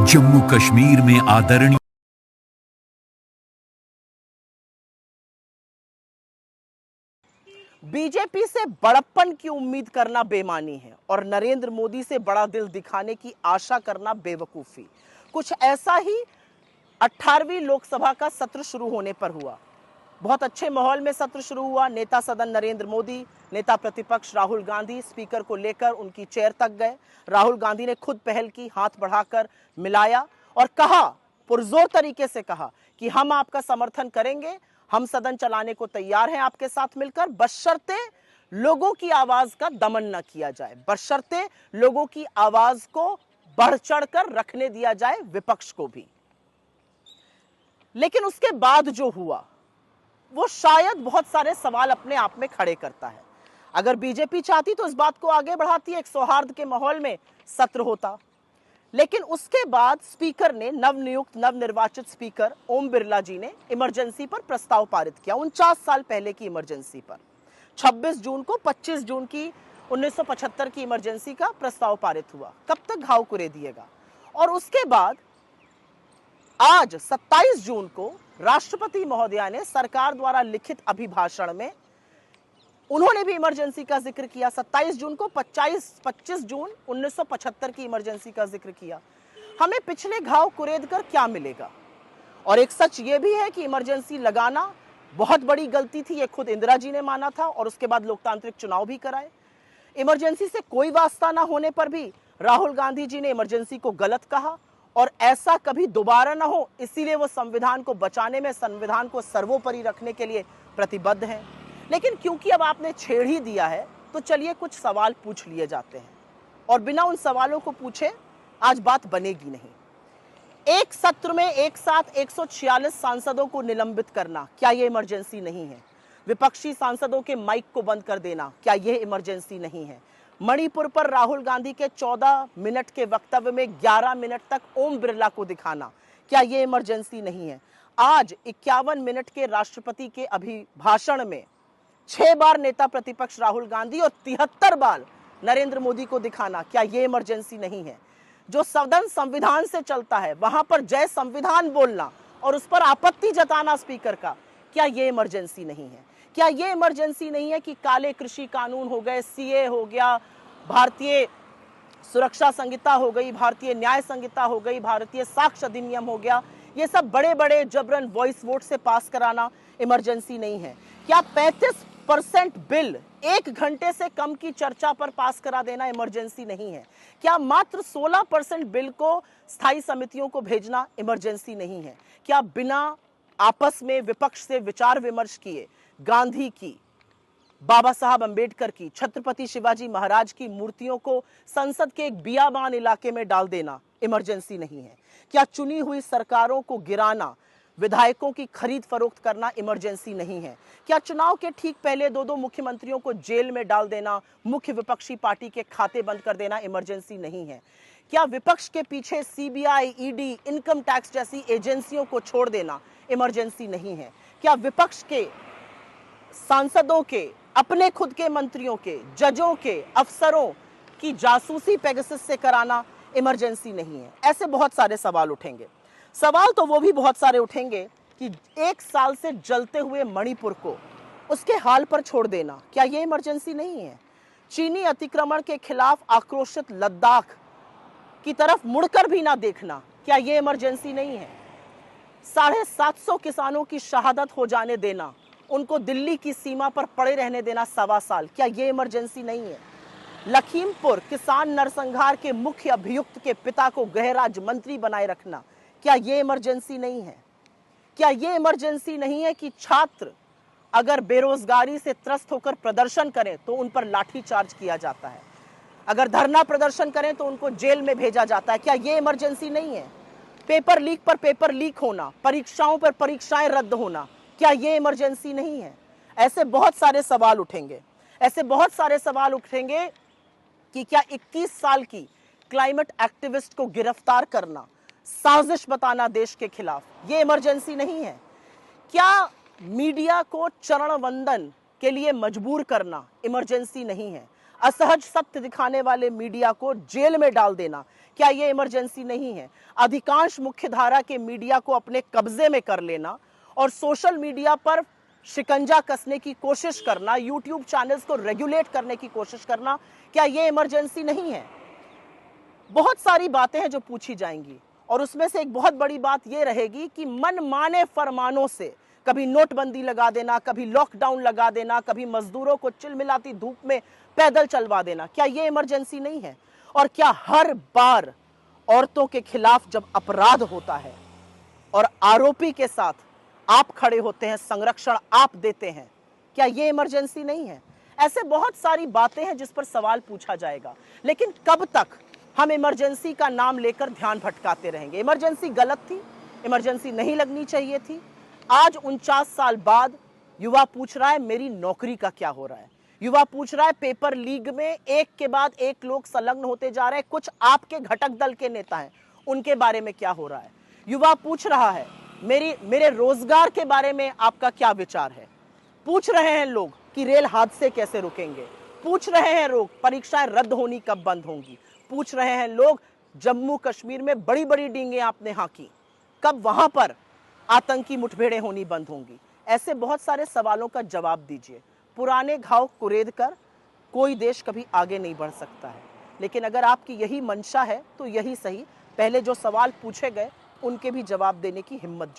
जम्मू कश्मीर में आदरणीय बीजेपी से बड़प्पन की उम्मीद करना बेमानी है और नरेंद्र मोदी से बड़ा दिल दिखाने की आशा करना बेवकूफी। कुछ ऐसा ही 18वीं लोकसभा का सत्र शुरू होने पर हुआ। बहुत अच्छे माहौल में सत्र शुरू हुआ। नेता सदन नरेंद्र मोदी, नेता प्रतिपक्ष राहुल गांधी स्पीकर को लेकर उनकी चेयर तक गए। राहुल गांधी ने खुद पहल की, हाथ बढ़ाकर मिलाया और कहा, पुरजोर तरीके से कहा कि हम आपका समर्थन करेंगे, हम सदन चलाने को तैयार हैं आपके साथ मिलकर, बशर्ते लोगों की आवाज का दमन न किया जाए, बशर्ते लोगों की आवाज को बढ़ चढ़कर रखने दिया जाए, विपक्ष को भी। लेकिन उसके बाद जो हुआ वो शायद बहुत सारे सवाल अपने आप में खड़े करता है। अगर बीजेपी चाहती तो इस बात को आगे बढ़ाती, एक सौहार्द के माहौल में सत्र होता। लेकिन उसके बाद स्पीकर ने, नवनियुक्त नवनिर्वाचित स्पीकर ओम बिरला जी ने इमरजेंसी पर प्रस्ताव पारित किया, 49 साल पहले की इमरजेंसी पर। 26 जून को 25 जून की 1975 की इमरजेंसी का प्रस्ताव पारित हुआ। कब तक घाव कुरे दिएगा। और उसके बाद आज 27 जून को राष्ट्रपति महोदया ने सरकार द्वारा लिखित अभिभाषण में उन्होंने भी इमरजेंसी का जिक्र किया। 27 जून को 25 जून 1975 की इमरजेंसी का जिक्र किया। हमें पिछले घाव कुरेद कर क्या मिलेगा। और एक सच ये भी है कि इमरजेंसी लगाना बहुत बड़ी गलती थी, ये खुद इंदिरा जी ने माना था और उसके बाद लोकतांत्रिक चुनाव भी कराए। इमरजेंसी से कोई वास्ता ना होने पर भी राहुल गांधी जी ने इमरजेंसी को गलत कहा और ऐसा कभी दोबारा ना हो, इसीलिए वो संविधान को बचाने में, संविधान को सर्वोपरि रखने के लिए प्रतिबद्ध हैं। लेकिन क्योंकि अब आपने छेड़ ही दिया है तो चलिए कुछ सवाल पूछ लिए जाते हैं और बिना उन सवालों को पूछे आज बात बनेगी नहीं। एक सत्र में एक साथ 146 सांसदों को निलंबित करना, क्या यह इमरजेंसी नहीं है? विपक्षी सांसदों के माइक को बंद कर देना, क्या यह इमरजेंसी नहीं है? मणिपुर पर राहुल गांधी के 14 मिनट के वक्तव्य में 11 मिनट तक ओम बिरला को दिखाना, क्या यह इमरजेंसी नहीं है? आज 51 मिनट के राष्ट्रपति के अभिभाषण में 6 बार नेता प्रतिपक्ष राहुल गांधी और 73 बार नरेंद्र मोदी को दिखाना, क्या यह इमरजेंसी नहीं है? जो सदन संविधान से चलता है वहां पर जय संविधान बोलना और उस पर आपत्ति जताना स्पीकर का, क्या यह इमरजेंसी नहीं है? क्या यह इमरजेंसी नहीं है कि काले कृषि कानून हो गए, सीए हो गया, भारतीय सुरक्षा संहिता हो गई, भारतीय न्याय संहिता हो गई, भारतीय साक्ष्य अधिनियम हो गया, ये सब बड़े बड़े जबरन वॉइस वोट से पास कराना इमरजेंसी नहीं है? क्या 35% बिल 1 घंटे से कम की चर्चा पर पास करा देना इमरजेंसी नहीं है? क्या मात्र 16% बिल को स्थायी समितियों को भेजना इमरजेंसी नहीं है? क्या बिना आपस में विपक्ष से विचार विमर्श किए गांधी की, बाबा साहब अंबेडकर की, छत्रपति शिवाजी महाराज की मूर्तियों को संसद के एक बियाबान इलाके में डाल देना इमरजेंसी नहीं है? क्या चुनी हुई सरकारों को गिराना, विधायकों की खरीद फरोख्त करना इमरजेंसी नहीं है? क्या चुनाव के ठीक पहले 2 मुख्यमंत्रियों को जेल में डाल देना, मुख्य विपक्षी पार्टी के खाते बंद कर देना इमरजेंसी नहीं है? क्या विपक्ष के पीछे सीबीआई, ईडी, इनकम टैक्स जैसी एजेंसियों को छोड़ देना इमरजेंसी नहीं है? क्या विपक्ष के सांसदों के, अपने खुद के मंत्रियों के, जजों के, अफसरों की जासूसी पेगासस से कराना इमरजेंसी नहीं है? ऐसे बहुत सारे सवाल उठेंगे। सवाल तो वो भी बहुत सारे उठेंगे कि 1 साल से जलते हुए मणिपुर को उसके हाल पर छोड़ देना, क्या ये इमरजेंसी नहीं है? चीनी अतिक्रमण के खिलाफ आक्रोशित लद्दाख की तरफ मुड़कर भी ना देखना, क्या ये इमरजेंसी नहीं है? 750 किसानों की शहादत हो जाने देना, उनको दिल्ली की सीमा पर पड़े रहने देना 1.25 साल, क्या ये इमरजेंसी नहीं है? लखीमपुर किसान नरसंहार के मुख्य अभियुक्त के पिता को गृह राज्य मंत्री बनाए रखना, क्या ये इमरजेंसी नहीं है? क्या ये इमरजेंसी नहीं है कि छात्र अगर बेरोजगारी से त्रस्त होकर प्रदर्शन करें तो उन पर लाठीचार्ज किया जाता है, अगर धरना प्रदर्शन करें तो उनको जेल में भेजा जाता है? क्या ये इमरजेंसी नहीं है? पेपर लीक पर पेपर लीक होना, परीक्षाओं पर परीक्षाएं रद्द होना, क्या ये इमरजेंसी नहीं है? ऐसे बहुत सारे सवाल उठेंगे। ऐसे बहुत सारे सवाल उठेंगे कि क्या 21 साल की क्लाइमेट एक्टिविस्ट को गिरफ्तार करना, साजिश बताना देश के खिलाफ, ये इमरजेंसी नहीं है? क्या मीडिया को चरण वंदन के लिए मजबूर करना इमरजेंसी नहीं है? असहज सत्य दिखाने वाले मीडिया को जेल में डाल देना, क्या यह इमरजेंसी नहीं है? अधिकांश मुख्यधारा के मीडिया को अपने कब्जे में कर लेना और सोशल मीडिया पर शिकंजा कसने की कोशिश करना, यूट्यूब चैनल्स को रेगुलेट करने की कोशिश करना, क्या यह इमरजेंसी नहीं है? बहुत सारी बातें हैं जो पूछी जाएंगी और उसमें से एक बहुत बड़ी बात यह रहेगी कि मनमाने फरमानों से कभी नोटबंदी लगा देना, कभी लॉकडाउन लगा देना, कभी मजदूरों को चिलमिलाती धूप में पैदल चलवा देना, क्या यह इमरजेंसी नहीं है? और क्या हर बार औरतों के खिलाफ जब अपराध होता है और आरोपी के साथ आप खड़े होते हैं, संरक्षण आप देते हैं, क्या यह इमरजेंसी नहीं है? ऐसे बहुत सारी बातें हैं जिस पर सवाल पूछा जाएगा, लेकिन कब तक हम इमरजेंसी का नाम लेकर ध्यान भटकाते रहेंगे? इमरजेंसी गलत थी, इमरजेंसी नहीं लगनी चाहिए थी। आज 49 साल बाद युवा पूछ रहा है मेरी नौकरी का क्या हो रहा है। युवा पूछ रहा है पेपर लीक में एक के बाद एक लोग संलग्न होते जा रहे हैं, कुछ आपके घटक दल के नेता हैं, उनके बारे में क्या हो रहा है। युवा पूछ रहा है मेरे रोजगार के बारे में आपका क्या विचार है। पूछ रहे हैं लोग कि रेल हादसे कैसे रुकेंगे। पूछ रहे हैं लोग परीक्षाएं रद्द होनी कब बंद होंगी। पूछ रहे हैं लोग जम्मू कश्मीर में बड़ी बड़ी डींगे आपने हांकी, कब वहां पर आतंकी मुठभेड़ें होनी बंद होंगी। ऐसे बहुत सारे सवालों का जवाब दीजिए। पुराने घाव कुरेद कर कोई देश कभी आगे नहीं बढ़ सकता है, लेकिन अगर आपकी यही मंशा है तो यही सही, पहले जो सवाल पूछे गए उनके भी जवाब देने की हिम्मत